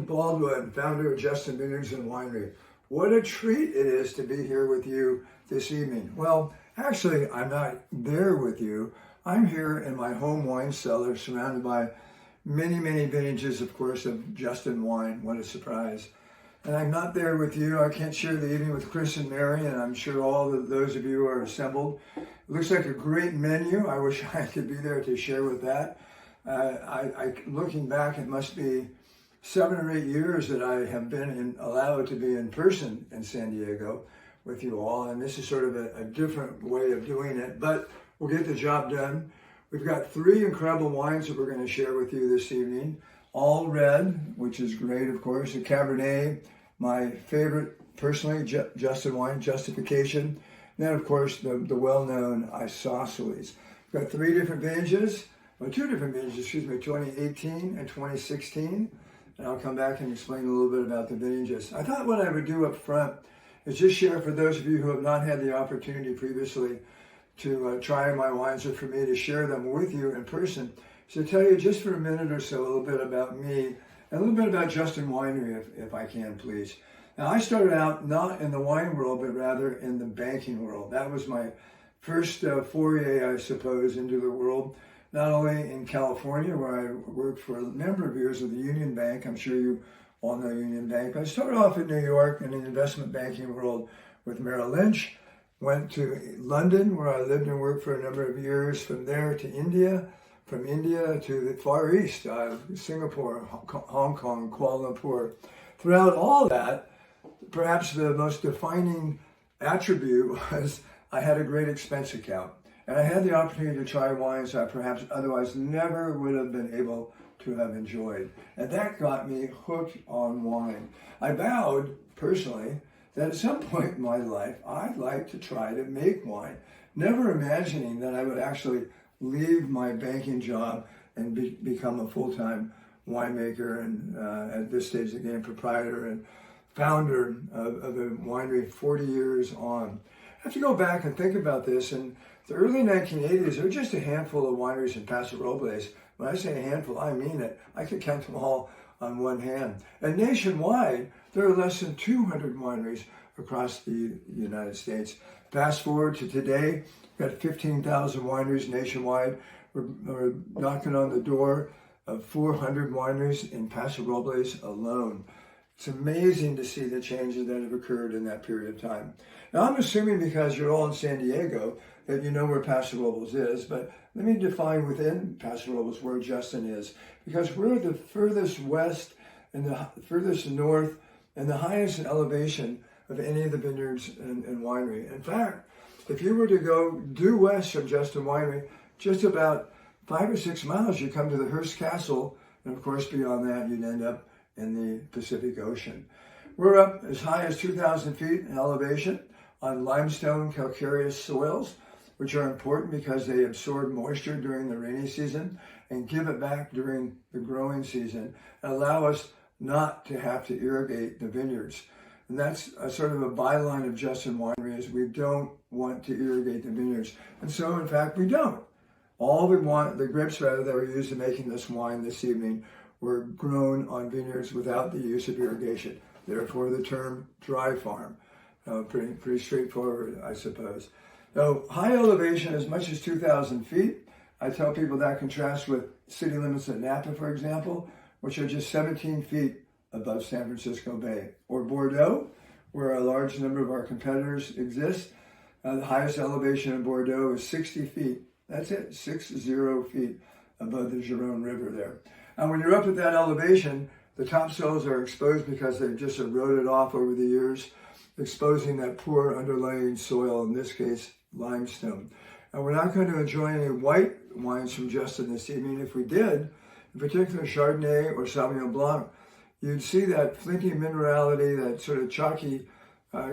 Baldwin, founder of Justin Vineyards and Winery. What a treat it is to be here with you this evening. Well, actually, I'm not there with you. I'm here in my home wine cellar, surrounded by many, many vintages, of course, of Justin wine. What a surprise. And I'm not there with you. I can't share the evening with Chris and Mary, and I'm sure all of those of you are assembled. It looks like a great menu. I wish I could be there to share with that. Looking back, it must be 7 or 8 years that I have been allowed to be in person in San Diego with you all, and this is sort of a different way of doing it, but we'll get the job done. We've got 3 incredible wines that we're going to share with you this evening. All red, which is great, of course. A Cabernet, my favorite, personally, Justin wine, Justification. And then, of course, the well-known Isosceles. We've got 3 different vintages, well, 2 different vintages, 2018 and 2016. And I'll come back and explain a little bit about the vintages. I thought what I would do up front is just share, for those of you who have not had the opportunity previously to try my wines, or for me to share them with you in person, so tell you just for a minute or so a little bit about me and a little bit about Justin Winery, if I can, please. Now, I started out not in the wine world, but rather in the banking world. That was my first foray, I suppose, into the world. Not only in California, where I worked for a number of years with the Union Bank. I'm sure you all know Union Bank. I started off in New York in the investment banking world with Merrill Lynch. Went to London, where I lived and worked for a number of years. From there to India. From India to the Far East, Singapore, Hong Kong, Kuala Lumpur. Throughout all that, perhaps the most defining attribute was I had a great expense account. And I had the opportunity to try wines I perhaps otherwise never would have been able to have enjoyed. And that got me hooked on wine. I vowed, personally, that at some point in my life, I'd like to try to make wine, never imagining that I would actually leave my banking job and become a full-time winemaker, and at this stage again, proprietor and founder of a winery 40 years on. I have to go back and think about this. In the early 1980s, there were just a handful of wineries in Paso Robles. When I say a handful, I mean it. I could count them all on one hand. And nationwide, there are less than 200 wineries across the United States. Fast forward to today, we've got 15,000 wineries nationwide. We're knocking on the door of 400 wineries in Paso Robles alone. It's amazing to see the changes that have occurred in that period of time. Now, I'm assuming because you're all in San Diego that you know where Paso Robles is, but let me define within Paso Robles where Justin is, because we're the furthest west and the furthest north and the highest in elevation of any of the vineyards and winery. In fact, if you were to go due west from Justin Winery, just about 5 or 6 miles, you come to the Hearst Castle, and of course beyond that, you'd end up in the Pacific Ocean. We're up as high as 2,000 feet in elevation on limestone calcareous soils, which are important because they absorb moisture during the rainy season and give it back during the growing season, and allow us not to have to irrigate the vineyards. And that's a sort of a byline of Justin Winery, is we don't want to irrigate the vineyards. And so, in fact, we don't. All we want, the grapes rather, that were used in making this wine this evening were grown on vineyards without the use of irrigation. Therefore, the term dry farm. Pretty straightforward, I suppose. Now, high elevation, as much as 2,000 feet. I tell people that contrasts with city limits at Napa, for example, which are just 17 feet above San Francisco Bay. Or Bordeaux, where a large number of our competitors exist. The highest elevation in Bordeaux is 60 feet. That's it, 60 feet above the Gironde River there. And when you're up at that elevation, the topsoils are exposed because they've just eroded off over the years, exposing that poor underlying soil, in this case, limestone. And we're not going to enjoy any white wines from Justin this evening. If we did, in particular Chardonnay or Sauvignon Blanc, you'd see that flinty minerality, that sort of chalky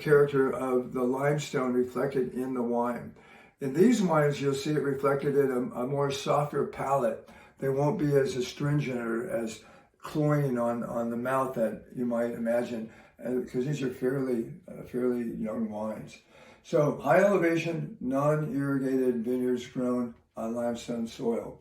character of the limestone reflected in the wine. In these wines, you'll see it reflected in a more softer palate. They won't be as astringent or as cloying on the mouth that you might imagine, because these are fairly young wines. So high elevation, non-irrigated vineyards grown on limestone soil.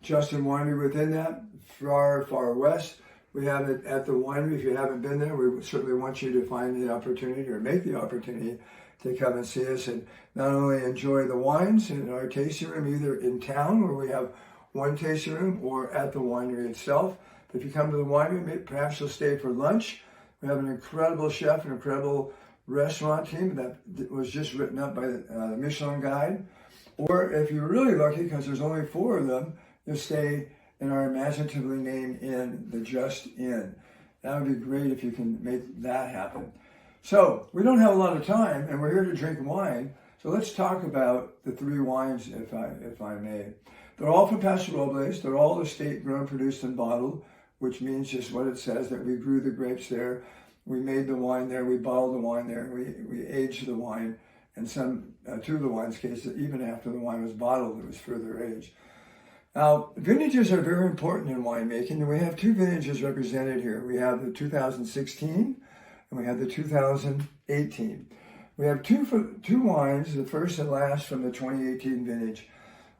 Justin Winery within that, far, far west, We have it at the winery. If you haven't been there, we certainly want you to find the opportunity or make the opportunity to come and see us and not only enjoy the wines in our tasting room, either in town where we have one tasting room or at the winery itself. If you come to the winery, perhaps you'll stay for lunch. We have an incredible chef, an incredible restaurant team that was just written up by the Michelin Guide. Or if you're really lucky, because there's only 4 of them, you'll stay in our imaginatively named inn, the Just Inn. That would be great if you can make that happen. So we don't have a lot of time, and we're here to drink wine. So let's talk about the 3 wines, if I may. They're all from Paso Robles. They're all estate grown, produced, and bottled, which means just what it says, that we grew the grapes there. We made the wine there. We bottled the wine there. We aged the wine. And 2 of the wines case, even after the wine was bottled, it was further aged. Now, vintages are very important in winemaking, and we have 2 vintages represented here. We have the 2016 and we have the 2018. We have two wines, the first and last from the 2018 vintage.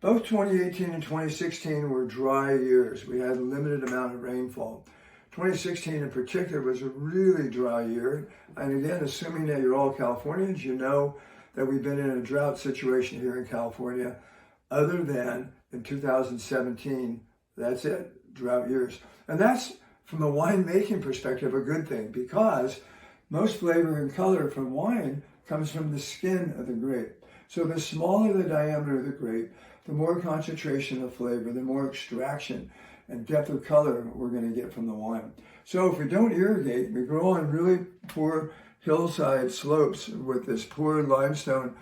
Both 2018 and 2016 were dry years. We had a limited amount of rainfall. 2016 in particular was a really dry year. And again, assuming that you're all Californians, you know that we've been in a drought situation here in California. Other than in 2017, that's it, drought years. And that's, from a winemaking perspective, a good thing, because most flavor and color from wine comes from the skin of the grape. So the smaller the diameter of the grape, the more concentration of flavor, the more extraction and depth of color we're going to get from the wine. So if we don't irrigate, we grow on really poor hillside slopes with this poor limestone,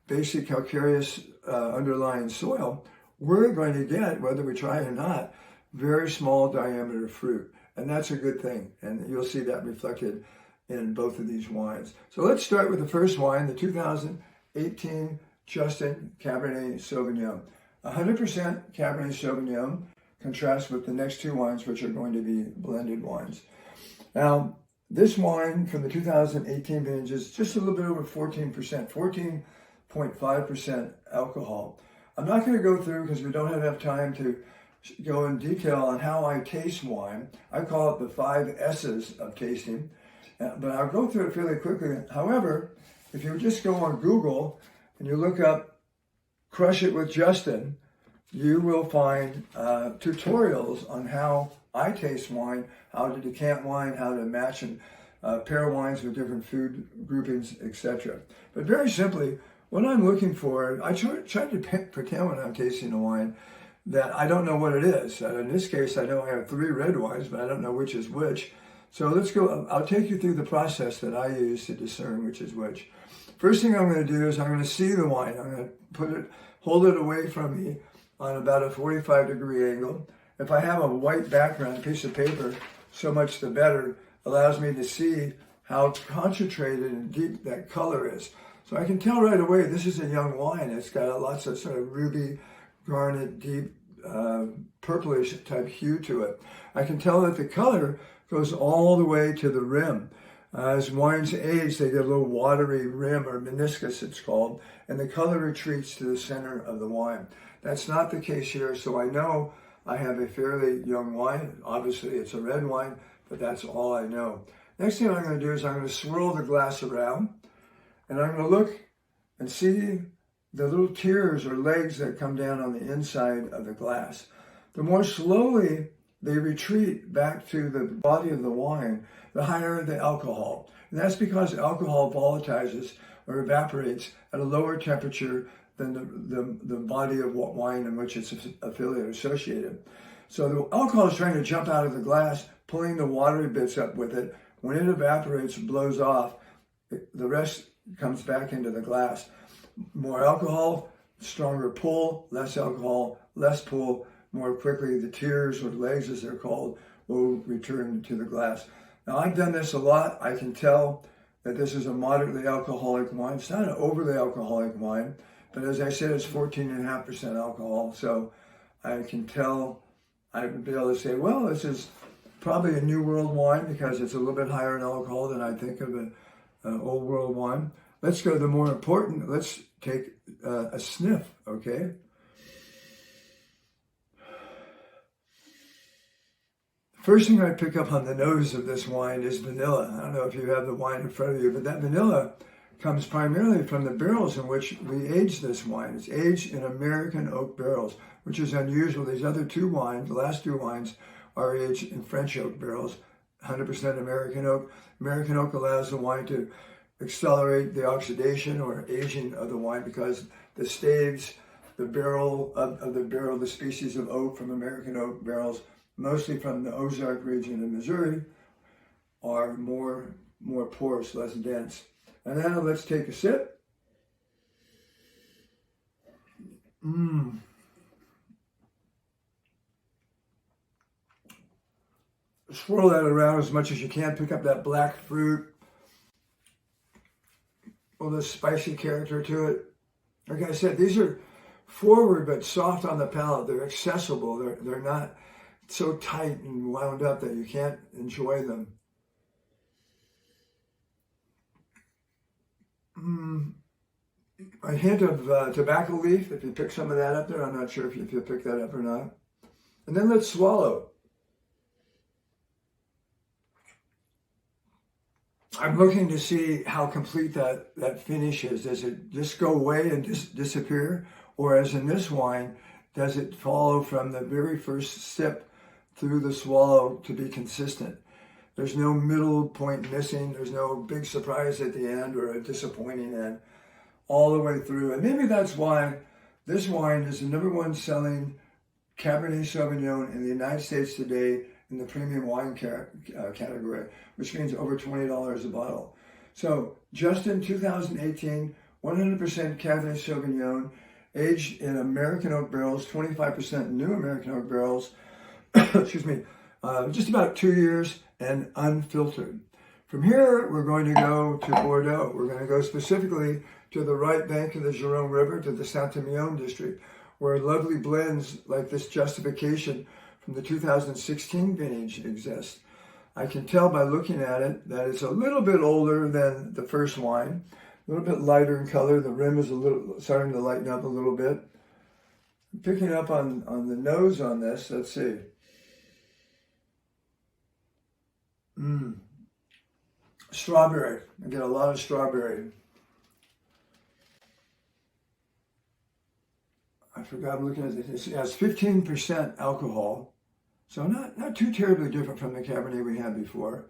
basic calcareous underlying soil, we're going to get, whether we try or not, very small diameter fruit. And that's a good thing. And you'll see that reflected in both of these wines. So let's start with the first wine, the 2018 Justin Cabernet Sauvignon. 100% Cabernet Sauvignon contrasts with the next 2 wines, which are going to be blended wines. Now, this wine from the 2018 vintage is just a little bit over 14%, 14.5% alcohol. I'm not going to go through, because we don't have enough time to go in detail on how I taste wine. I call it the 5 S's of tasting, but I'll go through it fairly quickly. However, if you just go on Google and you look up Crush It with Justin, you will find tutorials on how I taste wine, how to decant wine, how to match and pair wines with different food groupings, etc. But very simply, what I'm looking for, I try to pretend when I'm tasting a wine that I don't know what it is. In this case, I know I have 3 red wines, but I don't know which is which. So let's go, I'll take you through the process that I use to discern which is which. First thing I'm going to do is I'm going to see the wine. I'm going to hold it away from me on about a 45-degree angle. If I have a white background, piece of paper, so much the better, allows me to see how concentrated and deep that color is. So I can tell right away this is a young wine. It's got lots of sort of ruby, garnet, deep, purplish type hue to it. I can tell that the color goes all the way to the rim. As wines age, they get a little watery rim, or meniscus it's called, and the color retreats to the center of the wine. That's not the case here, so I know I have a fairly young wine. Obviously, it's a red wine, but that's all I know. Next thing I'm going to do is I'm going to swirl the glass around, and I'm going to look and see the little tears or legs that come down on the inside of the glass. The more slowly they retreat back to the body of the wine, the higher the alcohol. And that's because alcohol volatilizes or evaporates at a lower temperature than the body of wine in which it's affiliated, associated. So the alcohol is trying to jump out of the glass, pulling the watery bits up with it. When it evaporates, blows off, the rest comes back into the glass. More alcohol, stronger pull, less alcohol, less pull. More quickly, the tears, or legs as they're called, will return to the glass. Now, I've done this a lot. I can tell that this is a moderately alcoholic wine. It's not an overly alcoholic wine, but as I said, it's 14.5% alcohol. So I can tell, I would be able to say, well, this is probably a New World wine because it's a little bit higher in alcohol than I think of an Old World wine. Let's go to the more important. Let's take a sniff, okay? First thing I pick up on the nose of this wine is vanilla. I don't know if you have the wine in front of you, but that vanilla comes primarily from the barrels in which we age this wine. It's aged in American oak barrels, which is unusual. These other two wines, the last two wines, are aged in French oak barrels, 100% American oak. American oak allows the wine to accelerate the oxidation or aging of the wine because the staves, the barrel of the barrel, the species of oak from American oak barrels, mostly from the Ozark region in Missouri, are more porous, less dense. And now let's take a sip. Swirl that around as much as you can. Pick up that black fruit, with a spicy character to it. Like I said, these are forward but soft on the palate. They're accessible. They're not so tight and wound up that you can't enjoy them. A hint of tobacco leaf, if you pick some of that up there. I'm not sure if you pick that up or not. And then let's swallow. I'm looking to see how complete that finish is. Does it just go away and disappear? Or as in this wine, does it follow from the very first sip through the swallow to be consistent? There's no middle point missing. There's no big surprise at the end or a disappointing end. All the way through. And maybe that's why this wine is the #1 selling Cabernet Sauvignon in the United States today in the premium wine category, which means over $20 a bottle. So just in 2018, 100% Cabernet Sauvignon, aged in American oak barrels, 25% new American oak barrels, excuse me, just about 2 years and unfiltered. From here, we're going to go to Bordeaux. We're going to go specifically to the right bank of the Gironde River, to the Saint-Emilion district, where lovely blends like this Justification from the 2016 vintage exist. I can tell by looking at it that it's a little bit older than the first wine, a little bit lighter in color. The rim is a little starting to lighten up a little bit. Picking up on the nose on this, let's see. Strawberry. I get a lot of strawberry. I forgot, I'm looking at this. It has 15% alcohol, so not too terribly different from the Cabernet we had before,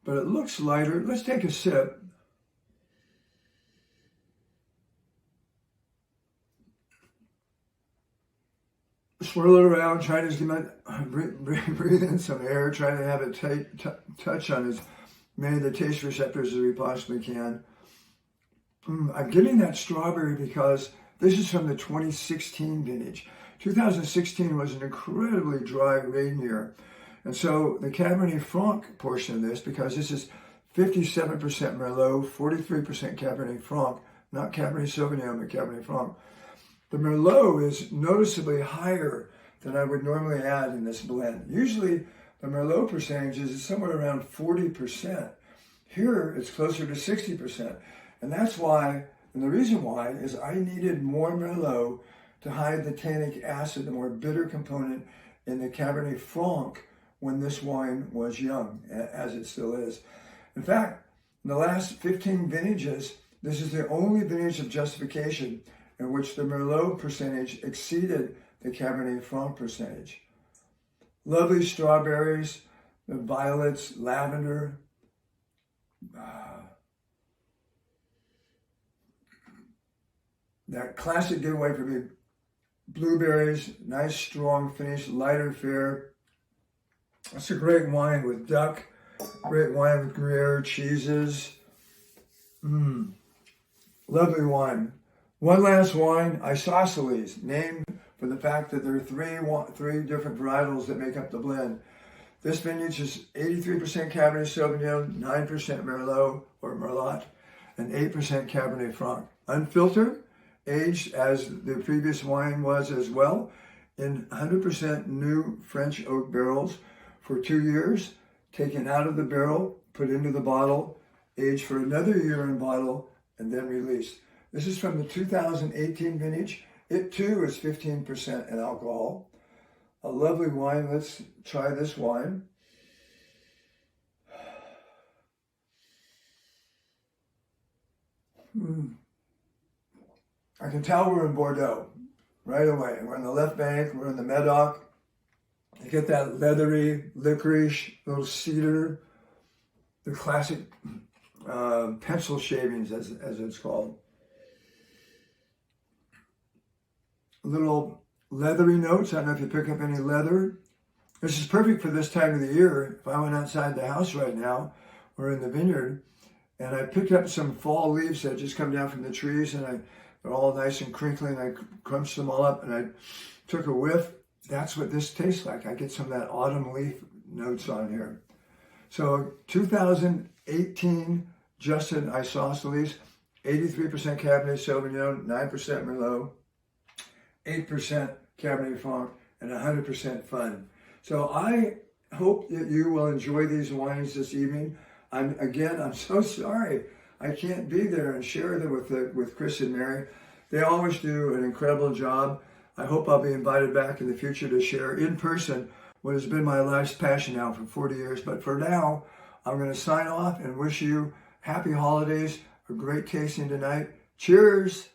but it looks lighter. Let's take a sip. Swirl it around, try to breathe in some air, try to have it touch on as many of the taste receptors as we possibly can. I'm getting that strawberry because this is from the 2016 vintage. 2016 was an incredibly dry rain year. And so the Cabernet Franc portion of this, because this is 57% Merlot, 43% Cabernet Franc, not Cabernet Sauvignon, but Cabernet Franc. The Merlot is noticeably higher than I would normally add in this blend. Usually the Merlot percentage is somewhere around 40%. Here it's closer to 60%. And that's why, and the reason why, is I needed more Merlot to hide the tannic acid, the more bitter component in the Cabernet Franc when this wine was young, as it still is. In fact, in the last 15 vintages, this is the only vintage of Justification in which the Merlot percentage exceeded the Cabernet Franc percentage. Lovely strawberries, the violets, lavender. That classic giveaway for me. Blueberries, nice strong finish, lighter fare. It's a great wine with duck, great wine with Gruyere cheeses. Lovely wine. One last wine, Isosceles, named for the fact that there are three different varietals that make up the blend. This vintage is 83% Cabernet Sauvignon, 9% Merlot or Merlot, and 8% Cabernet Franc. Unfiltered, aged as the previous wine was as well, in 100% new French oak barrels for 2 years, taken out of the barrel, put into the bottle, aged for another year in bottle, and then released. This is from the 2018 vintage. It too is 15% in alcohol. a lovely wine. Let's try this wine. I can tell we're in Bordeaux right away. We're in the left bank, we're in the Medoc. You get that leathery licorice, little cedar, the classic pencil shavings, as it's called. Little leathery notes. I don't know if you pick up any leather. This is perfect for this time of the year. If I went outside the house right now, or in the vineyard, and I picked up some fall leaves that just come down from the trees, and they're all nice and crinkly, and I crunched them all up, and I took a whiff. That's what this tastes like. I get some of that autumn leaf notes on here. So 2018 Justin Isosceles, 83% Cabernet Sauvignon, 9% Merlot, 8% Cabernet Franc, and 100% Fun. So I hope that you will enjoy these wines this evening. I'm so sorry I can't be there and share them with Chris and Mary. They always do an incredible job. I hope I'll be invited back in the future to share in person what has been my life's passion now for 40 years. But for now, I'm going to sign off and wish you happy holidays, a great tasting tonight. Cheers!